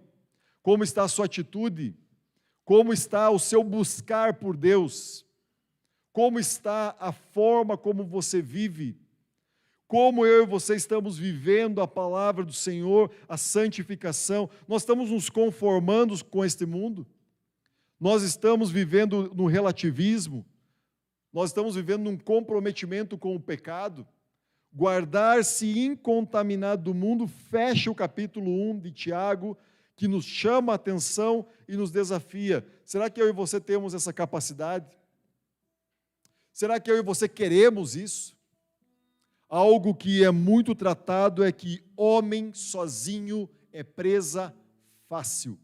Como está a sua atitude? Como está o seu buscar por Deus? Como está a forma como você vive? Como eu e você estamos vivendo a palavra do Senhor, a santificação? Nós estamos nos conformando com este mundo? Nós estamos vivendo no relativismo? Nós estamos vivendo num comprometimento com o pecado? Guardar-se incontaminado do mundo, fecha o capítulo 1 de Tiago, que nos chama a atenção e nos desafia. Será que eu e você temos essa capacidade? Será que eu e você queremos isso? Algo que é muito tratado é que homem sozinho é presa fácil.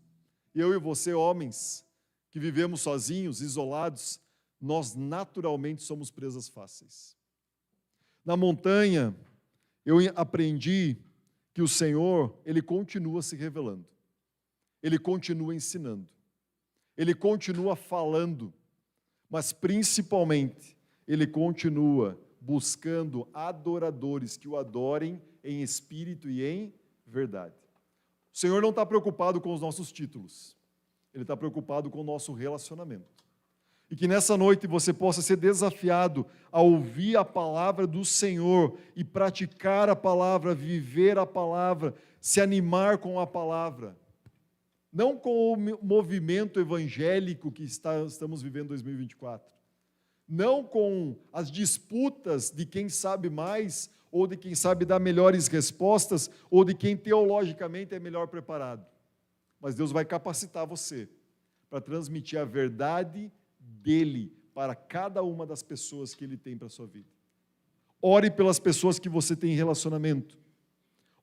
Eu e você, homens, que vivemos sozinhos, isolados, nós naturalmente somos presas fáceis. Na montanha, eu aprendi que o Senhor, Ele continua se revelando. Ele continua ensinando. Ele continua falando. Mas, principalmente, Ele continua buscando adoradores que o adorem em espírito e em verdade. O Senhor não está preocupado com os nossos títulos. Ele está preocupado com o nosso relacionamento. E que nessa noite você possa ser desafiado a ouvir a palavra do Senhor e praticar a palavra, viver a palavra, se animar com a palavra. Não com o movimento evangélico que estamos vivendo em 2024. Não com as disputas de quem sabe mais, ou de quem sabe dar melhores respostas, ou de quem teologicamente é melhor preparado. Mas Deus vai capacitar você para transmitir a verdade dEle para cada uma das pessoas que Ele tem para a sua vida. Ore pelas pessoas que você tem em relacionamento.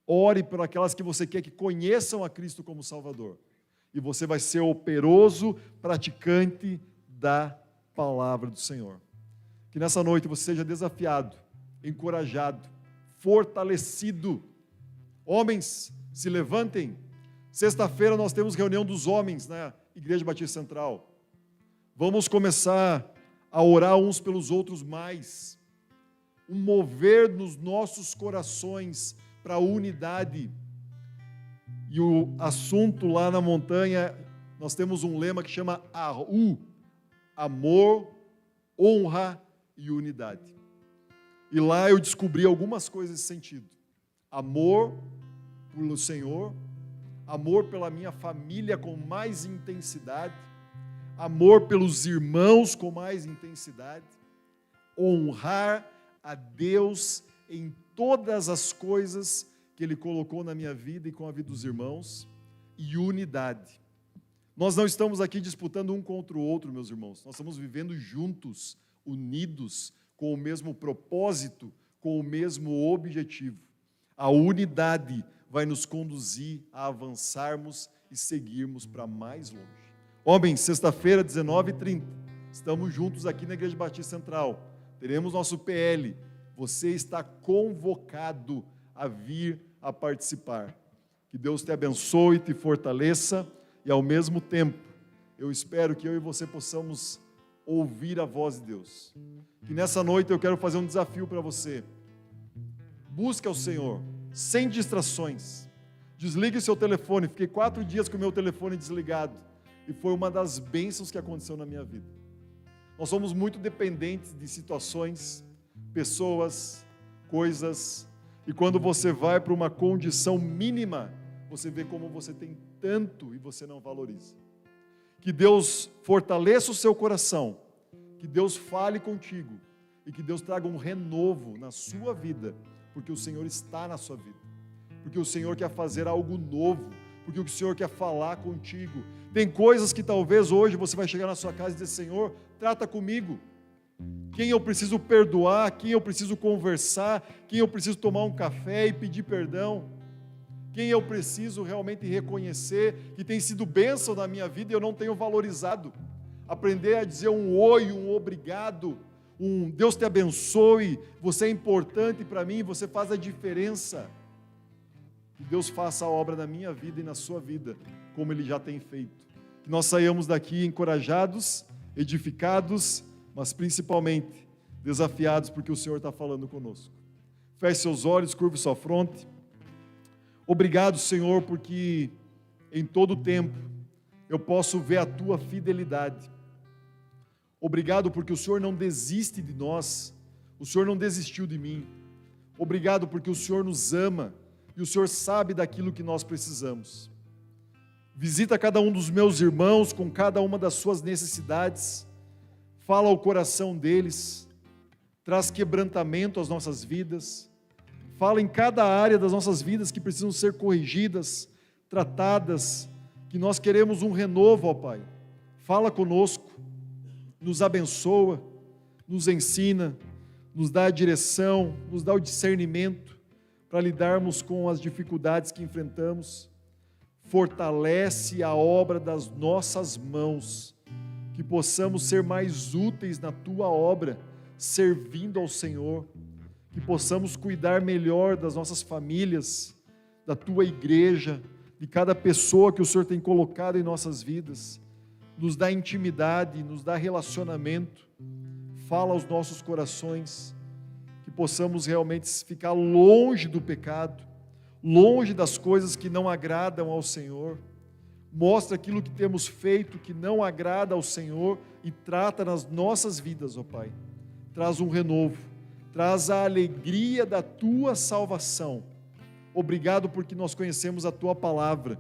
Ore por aquelas que você quer que conheçam a Cristo como Salvador. E você vai ser operoso praticante da palavra do Senhor. Que nessa noite você seja desafiado, encorajado, fortalecido. Homens, se levantem, Sexta-feira nós temos reunião dos homens na Igreja Batista Central. Vamos começar a orar uns pelos outros mais. Um mover nos nossos corações para a unidade. E o assunto lá na montanha, nós temos um lema que chama AU, amor, honra e unidade. E lá eu descobri algumas coisas nesse sentido. Amor pelo Senhor, amor pela minha família com mais intensidade, amor pelos irmãos com mais intensidade, honrar a Deus em todas as coisas que Ele colocou na minha vida e com a vida dos irmãos, e unidade. Nós não estamos aqui disputando um contra o outro, meus irmãos, nós estamos vivendo juntos, unidos, com o mesmo propósito, com o mesmo objetivo. A unidade vai nos conduzir a avançarmos e seguirmos para mais longe. Homens, sexta-feira, 19h30, estamos juntos aqui na Igreja Batista Central. Teremos nosso PL. Você está convocado a vir a participar. Que Deus te abençoe, te fortaleça e, ao mesmo tempo, eu espero que eu e você possamos ouvir a voz de Deus. Que nessa noite eu quero fazer um desafio para você. Busque ao Senhor, sem distrações. Desligue o seu telefone. Fiquei 4 dias com o meu telefone desligado e foi uma das bênçãos que aconteceu na minha vida. Nós somos muito dependentes de situações, pessoas, coisas, e quando você vai para uma condição mínima, você vê como você tem tanto e você não valoriza. Que Deus fortaleça o seu coração, que Deus fale contigo e que Deus traga um renovo na sua vida, porque o Senhor está na sua vida, porque o Senhor quer fazer algo novo, porque o Senhor quer falar contigo. Tem coisas que talvez hoje você vai chegar na sua casa e dizer: Senhor, trata comigo. Quem eu preciso perdoar, quem eu preciso conversar, quem eu preciso tomar um café e pedir perdão, quem eu preciso realmente reconhecer que tem sido bênção na minha vida e eu não tenho valorizado. Aprender a dizer um oi, um obrigado, um Deus te abençoe, você é importante para mim, você faz a diferença. Que Deus faça a obra na minha vida e na sua vida, como Ele já tem feito. Que nós saiamos daqui encorajados, edificados, mas principalmente desafiados, porque o Senhor está falando conosco. Feche seus olhos, curve sua fronte. Obrigado, Senhor, porque em todo tempo eu posso ver a Tua fidelidade. Obrigado porque o Senhor não desiste de nós, o Senhor não desistiu de mim. Obrigado porque o Senhor nos ama e o Senhor sabe daquilo que nós precisamos. Visita cada um dos meus irmãos com cada uma das suas necessidades. Fala ao coração deles, traz quebrantamento às nossas vidas, fala em cada área das nossas vidas que precisam ser corrigidas, tratadas, que nós queremos um renovo, ó Pai. Fala conosco, nos abençoa, nos ensina, nos dá a direção, nos dá o discernimento para lidarmos com as dificuldades que enfrentamos. Fortalece a obra das nossas mãos, que possamos ser mais úteis na Tua obra, servindo ao Senhor, que possamos cuidar melhor das nossas famílias, da Tua igreja, de cada pessoa que o Senhor tem colocado em nossas vidas. Nos dá intimidade, nos dá relacionamento, fala aos nossos corações, que possamos realmente ficar longe do pecado, longe das coisas que não agradam ao Senhor. Mostra aquilo que temos feito que não agrada ao Senhor e trata nas nossas vidas, ó Pai. Traz um renovo, traz a alegria da Tua salvação. Obrigado porque nós conhecemos a Tua palavra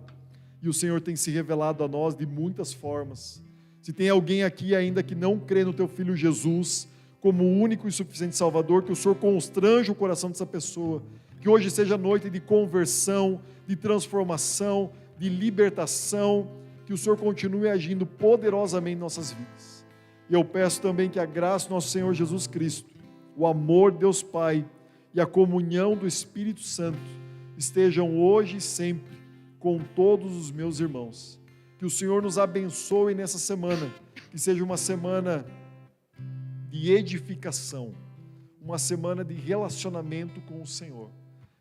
e o Senhor tem se revelado a nós de muitas formas. Se tem alguém aqui ainda que não crê no Teu Filho Jesus como o único e suficiente Salvador, que o Senhor constranja o coração dessa pessoa, que hoje seja noite de conversão, de transformação, de libertação, que o Senhor continue agindo poderosamente em nossas vidas. E eu peço também que a graça do nosso Senhor Jesus Cristo, o amor de Deus Pai e a comunhão do Espírito Santo estejam hoje e sempre com todos os meus irmãos. Que o Senhor nos abençoe nessa semana, que seja uma semana de edificação, uma semana de relacionamento com o Senhor.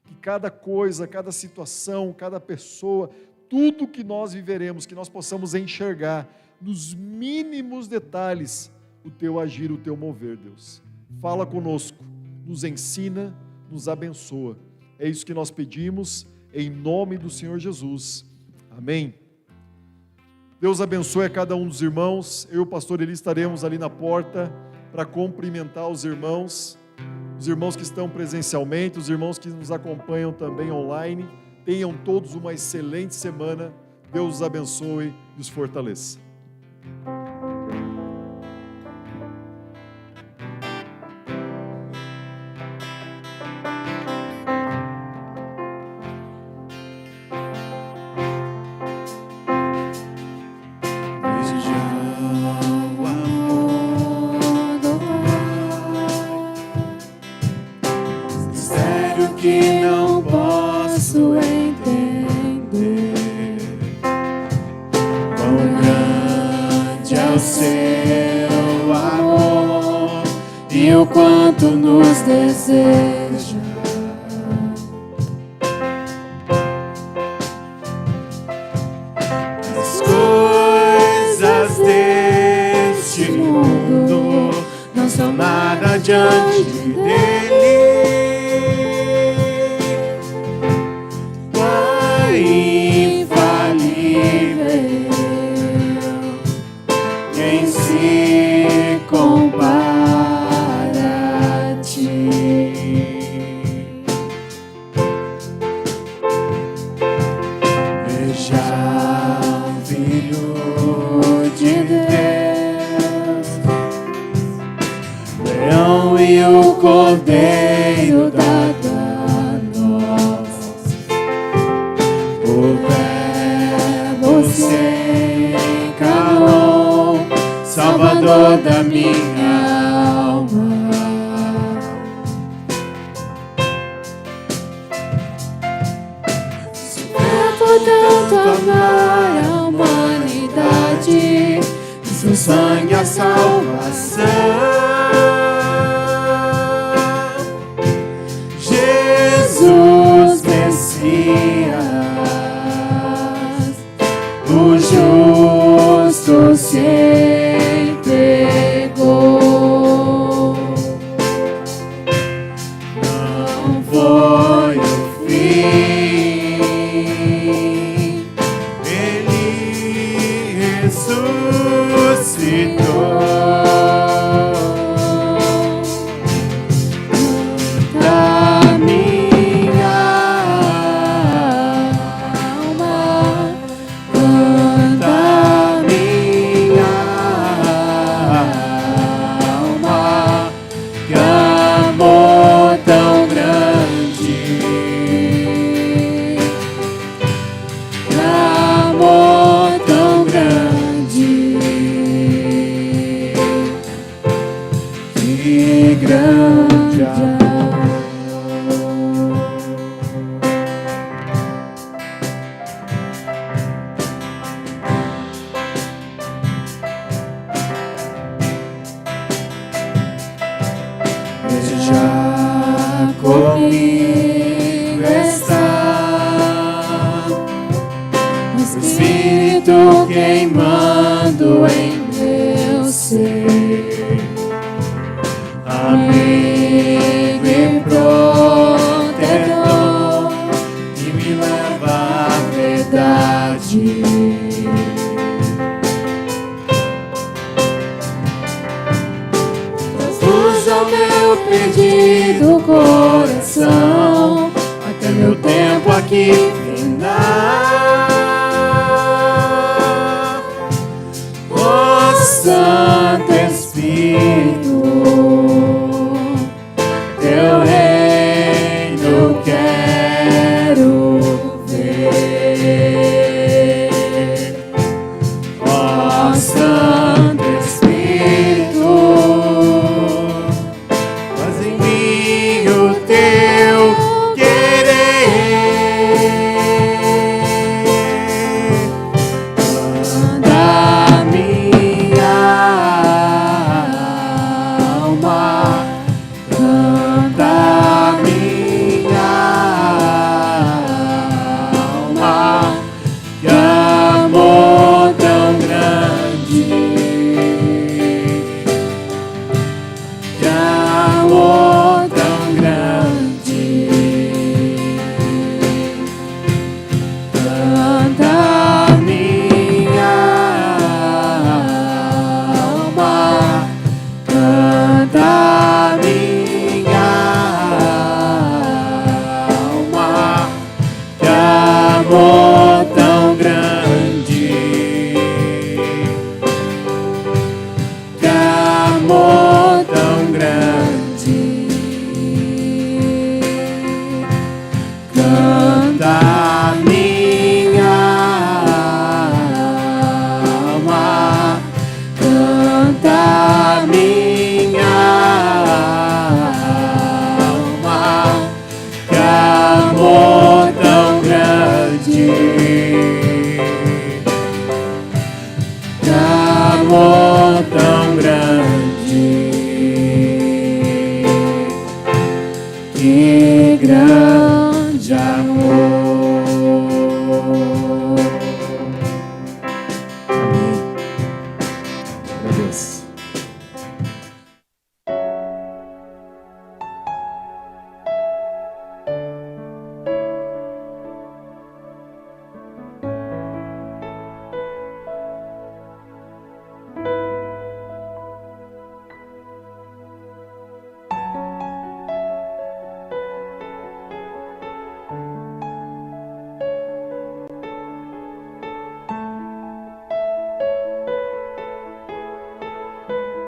Que cada coisa, cada situação, cada pessoa, tudo que nós viveremos, que nós possamos enxergar nos mínimos detalhes o teu agir, o teu mover, Deus. Fala conosco, nos ensina, nos abençoa. É isso que nós pedimos, em nome do Senhor Jesus. Amém. Deus abençoe a cada um dos irmãos. Eu e o pastor Eli estaremos ali na porta para cumprimentar os irmãos que estão presencialmente, os irmãos que nos acompanham também online. Tenham todos uma excelente semana. Deus os abençoe e os fortaleça. Que não posso entender quão grande é o seu amor e o quanto nos deseja. As coisas deste mundo não são nada diante dele. Quem se compara a ti? Veja o Filho de Deus, leão e o cordeiro dado a nós. O Verbo se encarnou, Salvador da minha alma. Sofreu por tanto amar a humanidade, em seu sangue a salvação. Jesus Messias, o justo se entregou. Não foi o fim, ele ressuscitou. Da minha alma, da minha alma, que amor tão grande, que amor tão grande, que grande amor. Veja comigo está o Espírito queimando em meu ser, amigo e protetor, que me leva à verdade. Usa o meu perdido coração, até meu tempo aqui